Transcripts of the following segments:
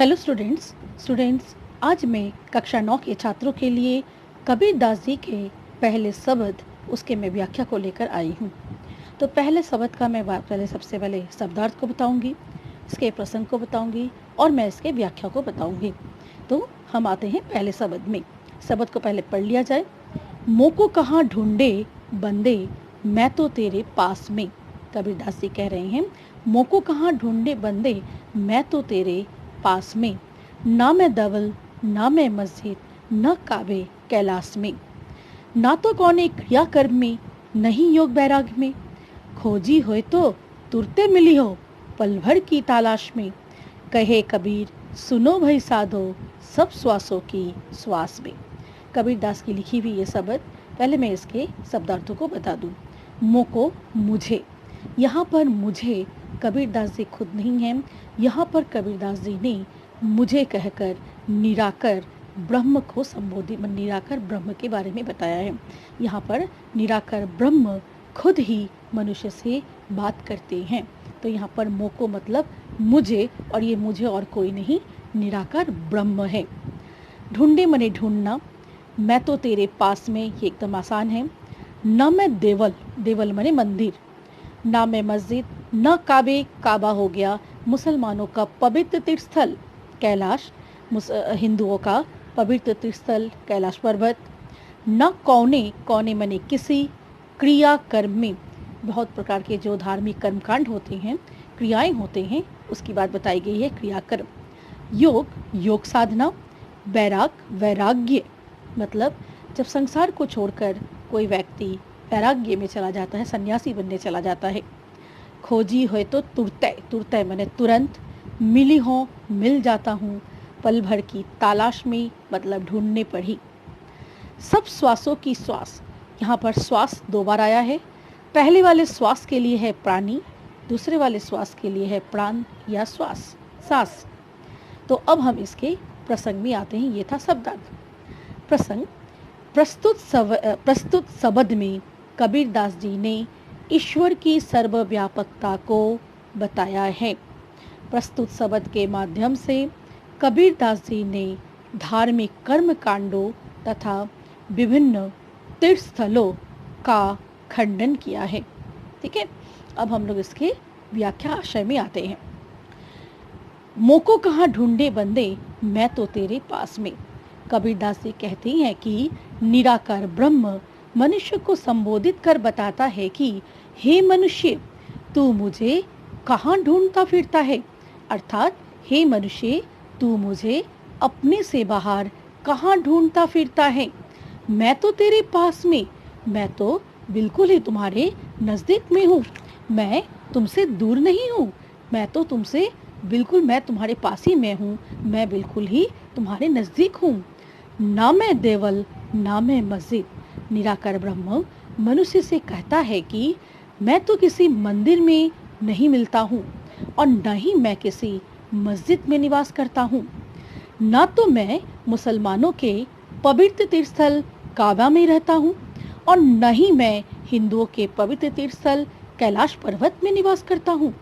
Hello students आज मैं कक्षा 9 के छात्रों के लिए कबीरदास जी के पहले शब्द उसके मैं व्याख्या को लेकर आई हूँ। तो पहले शब्द का मैं सबसे पहले शब्दार्थ को बताऊंगी, इसके प्रसंग को बताऊंगी और मैं इसके व्याख्या को बताऊंगी। तो हम आते हैं पहले शब्द में। शब्द को पहले पढ़ लिया जाए। मोको कहाँ ढूंढे बंदे मैं तो तेरे पास में। कबीरदास जी कह रहे हैं, मोको कहाँ ढूंढे बंदे मैं तो तेरे पास में। ना मैं दवल ना मैं मस्जिद न काबे कैलाश में। ना तो कौने क्रिया कर्म में नहीं योग बैराग में। खोजी होए तो तुरते मिली हो पल भर की तलाश में। कहे कबीर सुनो भई साधो सब श्वासों की श्वास में। कबीरदास की लिखी हुई ये शब्द, पहले मैं इसके शब्दार्थों को बता दूं। मोको मुझे, यहाँ पर मुझे कबीरदास जी खुद नहीं हैं, यहाँ पर कबीरदास जी ने मुझे कहकर निराकर ब्रह्म को संबोधित, निराकर ब्रह्म के बारे में बताया है। यहाँ पर निराकर ब्रह्म खुद ही मनुष्य से बात करते हैं। तो यहाँ पर मोको मतलब मुझे, और ये मुझे और कोई नहीं निराकर ब्रह्म है। ढूंढे मने ढूंढना, मैं तो तेरे पास में, ये एकदम आसान है। न मैं देवल, देवल मने मंदिर, ना मैं मस्जिद, न काबे, काबा हो गया मुसलमानों का पवित्र तीर्थस्थल कैलाश, हिंदुओं का पवित्र तीर्थस्थल कैलाश पर्वत। न कौने, कौने मने किसी, क्रिया कर्म में, बहुत प्रकार के जो धार्मिक कर्मकांड होते हैं, क्रियाएं होते हैं, उसकी बात बताई गई है क्रिया कर्म। योग, योग साधना। वैराग, वैराग्य मतलब जब संसार को छोड़कर कोई व्यक्ति वैराग्य में चला जाता है, सन्यासी बनने चला जाता है। खोजी हो तो तुरतय, तुरतय मैंने तुरंत, मिली हो मिल जाता हूँ, पल भर की तलाश में मतलब ढूंढने पर ही। सब श्वासों की श्वास, यहाँ पर श्वास दो बार आया है। पहले वाले श्वास के लिए है प्राणी, दूसरे वाले श्वास के लिए है प्राण या श्वास, सांस। तो अब हम इसके प्रसंग में आते हैं। ये था शब्दार्थ। प्रसंग, प्रस्तुत शब्द में कबीरदास जी ने ईश्वर की सर्वव्यापकता को बताया है। प्रस्तुत शब्द के माध्यम से कबीरदास जी ने धार्मिक कर्म कांडों तथा विभिन्न तीर्थ स्थलों का खंडन किया है। ठीक है, अब हम लोग इसके व्याख्या आशय में आते हैं। मोको कहाँ ढूंढे बंदे मैं तो तेरे पास में। कबीरदास जी कहते हैं कि निराकार ब्रह्म मनुष्य को संबोधित कर बताता है कि हे मनुष्य, तू मुझे कहाँ ढूंढता फिरता है। अर्थात हे मनुष्य, तू मुझे अपने से बाहर कहाँ ढूंढता फिरता है। मैं तो तेरे पास में, मैं तो बिल्कुल ही तुम्हारे नजदीक में हूँ, मैं तुमसे दूर नहीं हूँ, मैं तो तुमसे बिल्कुल, मैं तुम्हारे पास ही में हूँ, मैं बिल्कुल ही तुम्हारे नजदीक हूँ। ना मैं देवल ना मैं मस्जिद, निराकार ब्रह्म मनुष्य से कहता है कि मैं तो किसी मंदिर में नहीं मिलता हूँ और न ही मैं किसी मस्जिद में निवास करता हूँ। ना तो मैं मुसलमानों के पवित्र तीर्थस्थल काबा में रहता हूँ और न ही मैं हिंदुओं के पवित्र तीर्थस्थल कैलाश पर्वत में निवास करता हूँ।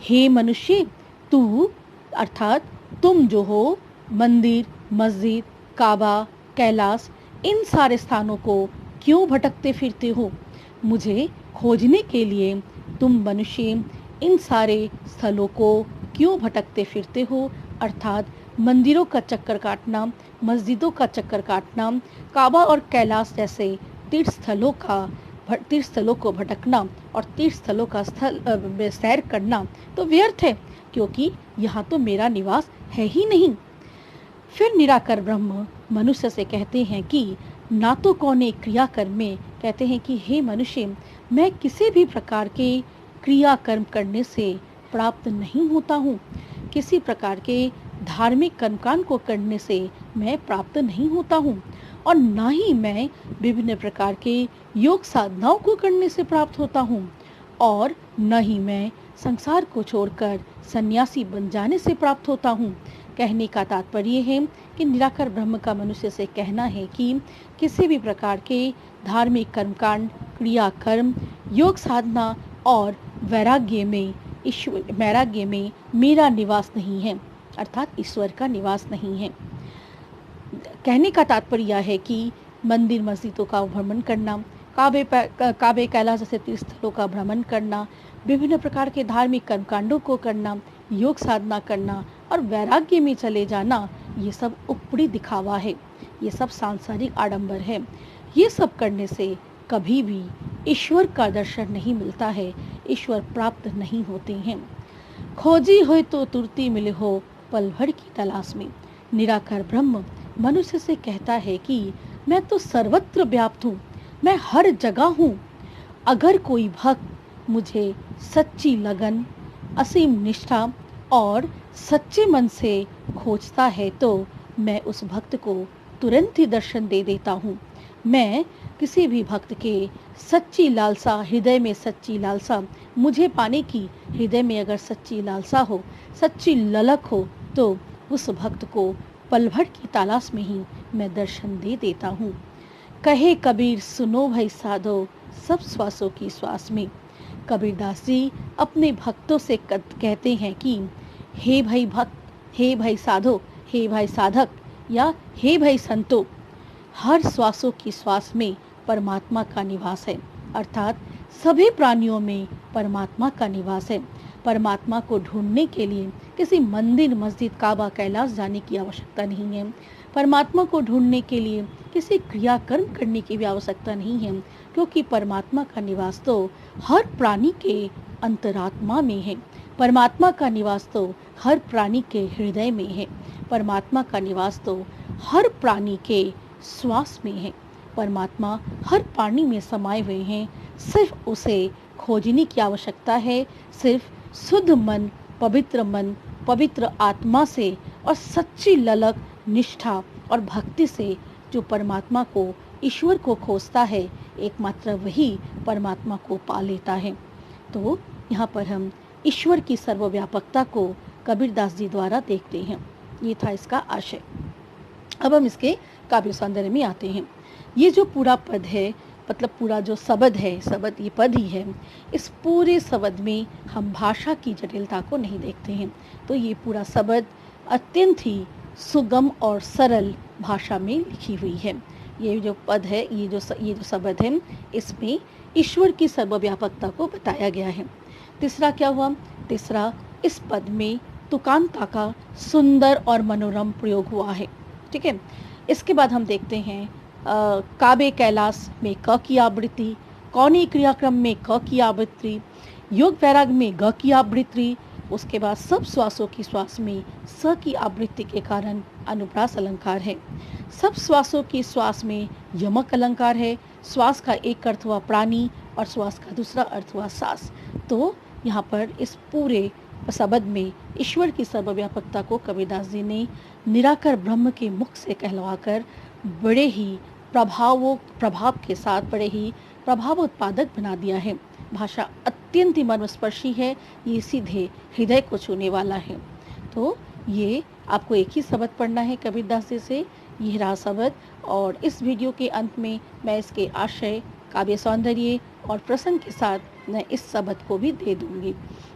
हे मनुष्य, तू अर्थात तुम जो हो मंदिर, मस्जिद, काबा, कैलाश, इन सारे स्थानों को क्यों भटकते फिरते हो। मुझे खोजने के लिए तुम मनुष्य इन सारे स्थलों को क्यों भटकते फिरते हो। अर्थात मंदिरों का चक्कर काटना, मस्जिदों का चक्कर काटना, काबा और कैलाश जैसे तीर्थ स्थलों को भटकना और तीर्थ स्थलों का सैर करना तो व्यर्थ है, क्योंकि यहाँ तो मेरा निवास है ही नहीं। फिर निराकार ब्रह्म मनुष्य से कहते हैं कि ना तो कौने क्रिया कर्म में, कहते हैं कि हे मनुष्य, मैं किसी भी प्रकार के क्रिया कर्म करने से प्राप्त नहीं होता हूँ, किसी प्रकार के धार्मिक कर्मकांड को करने से मैं प्राप्त नहीं होता हूँ, और ना ही मैं विभिन्न प्रकार के योग साधनाओं को करने से प्राप्त होता हूँ, और न ही मैं संसार को छोड़कर सन्यासी बन जाने से प्राप्त होता हूँ। कहने का तात्पर्य है कि निराकार ब्रह्म का मनुष्य से कहना है कि किसी भी प्रकार के धार्मिक कर्मकांड, क्रिया कर्म, योग साधना और वैराग्य में मेरा निवास नहीं है। अर्थात ईश्वर का निवास नहीं है। कहने का तात्पर्य यह है कि मंदिर मस्जिदों का भ्रमण करना, काबे कैलाश जैसे तीर्थस्थलों का भ्रमण करना, विभिन्न प्रकार के धार्मिक कर्मकांडों को करना, योग साधना करना और वैराग्य में चले जाना, ये सब ऊपरी दिखावा है, ये सब सांसारिक आडंबर है। ये सब करने से कभी भी ईश्वर का दर्शन नहीं मिलता है, ईश्वर प्राप्त नहीं होते हैं। खोजी हो तो तुरती मिले हो पल भर की तलाश में। निराकार ब्रह्म मनुष्य से कहता है कि मैं तो सर्वत्र व्याप्त हूँ, मैं हर जगह हूँ। अगर कोई भक्त मुझे सच्ची लगन, असीम निष्ठा और सच्चे मन से खोजता है तो मैं उस भक्त को तुरंत ही दर्शन दे देता हूँ। मैं किसी भी भक्त के सच्ची लालसा, हृदय में सच्ची लालसा, मुझे पाने की हृदय में अगर सच्ची लालसा हो, सच्ची ललक हो, तो उस भक्त को पल भर की तलाश में ही मैं दर्शन दे देता हूँ। कहे कबीर सुनो भाई साधो, सब श्वासों की श्वास में। कबीरदास जी अपने भक्तों से कहते हैं कि हे भाई भक्त, हे भाई साधो, हे भाई साधक या हे भाई संतो, हर श्वासों की श्वास में परमात्मा का निवास है, अर्थात सभी प्राणियों में परमात्मा का निवास है। परमात्मा को ढूंढने के लिए किसी मंदिर, मस्जिद, काबा, कैलाश जाने की आवश्यकता नहीं है। परमात्मा को ढूंढने के लिए किसी क्रियाकर्म करने की भी आवश्यकता नहीं है, क्योंकि परमात्मा का निवास तो हर प्राणी के अंतरात्मा में है। परमात्मा का निवास तो हर प्राणी के हृदय में है। परमात्मा का निवास तो हर प्राणी के श्वास में है। परमात्मा हर प्राणी में समाये हुए हैं, सिर्फ उसे खोजने की आवश्यकता है। सिर्फ शुद्ध मन, पवित्र आत्मा से और सच्ची ललक, निष्ठा और भक्ति से जो परमात्मा को, ईश्वर को खोजता है, एकमात्र वही परमात्मा को पा लेता है। तो यहाँ पर हम ईश्वर की सर्वव्यापकता को कबीरदास जी द्वारा देखते हैं। ये था इसका आशय। अब हम इसके काव्य सौंदर्य में आते हैं। ये जो पूरा पद है, मतलब पूरा जो शब्द है, शब्द ये पद ही है, इस पूरे शब्द में हम भाषा की जटिलता को नहीं देखते हैं। तो ये पूरा शब्द अत्यंत ही सुगम और सरल भाषा में लिखी हुई है। ये जो पद है, ये जो शब्द है, इसमें ईश्वर की सर्वव्यापकता को बताया गया है। तीसरा क्या हुआ? तीसरा, इस पद में तुकांता का सुंदर और मनोरम प्रयोग हुआ है। ठीक है। इसके बाद हम देखते हैं काबे कैलाश में क की आवृत्ति, कौनी क्रियाक्रम में क की आवृत्ति, योग वैराग में ग की आवृत्ति, उसके बाद सब श्वासों की श्वास में स की आवृत्ति के कारण अनुप्रास अलंकार है। सब श्वासों की श्वास में यमक अलंकार है। श्वास का एक अर्थ हुआ प्राणी और श्वास का दूसरा अर्थ हुआ सांस। तो यहाँ पर इस पूरे शब्द में ईश्वर की सर्वव्यापकता को कबीरदास जी ने निराकार ब्रह्म के मुख से कहलवाकर बड़े ही प्रभाव के साथ, बड़े ही प्रभाव उत्पादक बना दिया है। भाषा अत्यंत ही मर्मस्पर्शी है, ये सीधे हृदय को छूने वाला है। तो ये आपको एक ही शब्द पढ़ना है कबीरदास जी से, यह रहा शब्द। और इस वीडियो के अंत में मैं इसके आशय, काव्य सौंदर्य और प्रसंग के साथ मैं इस शब्द को भी दे दूंगी।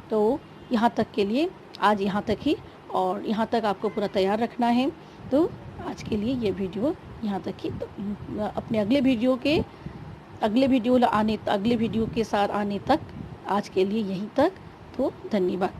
तो यहाँ तक के लिए आज यहाँ तक ही, और यहाँ तक आपको पूरा तैयार रखना है। तो आज के लिए ये वीडियो यहाँ तक ही। तो अपने अगले वीडियो के साथ आने तक आज के लिए यहीं तक। तो धन्यवाद।